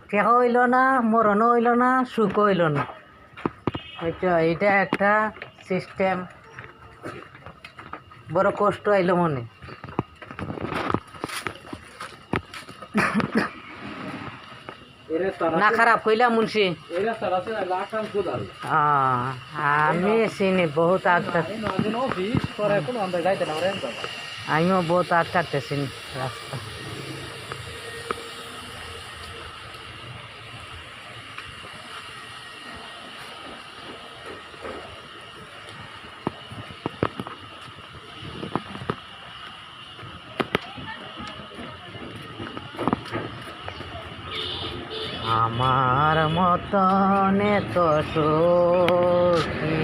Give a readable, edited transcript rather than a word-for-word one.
ঠেকা হইল না, মরণও হইল না, সুখ হইল না। এটা একটা সিস্টেম, বড় কষ্ট আইল মনে। না খারাপ কইলা মুন্সি? আমি চিনি বহুত আমিও বহুত আগ কাটতেছি রাস্তা। আমার মতন এত সুখী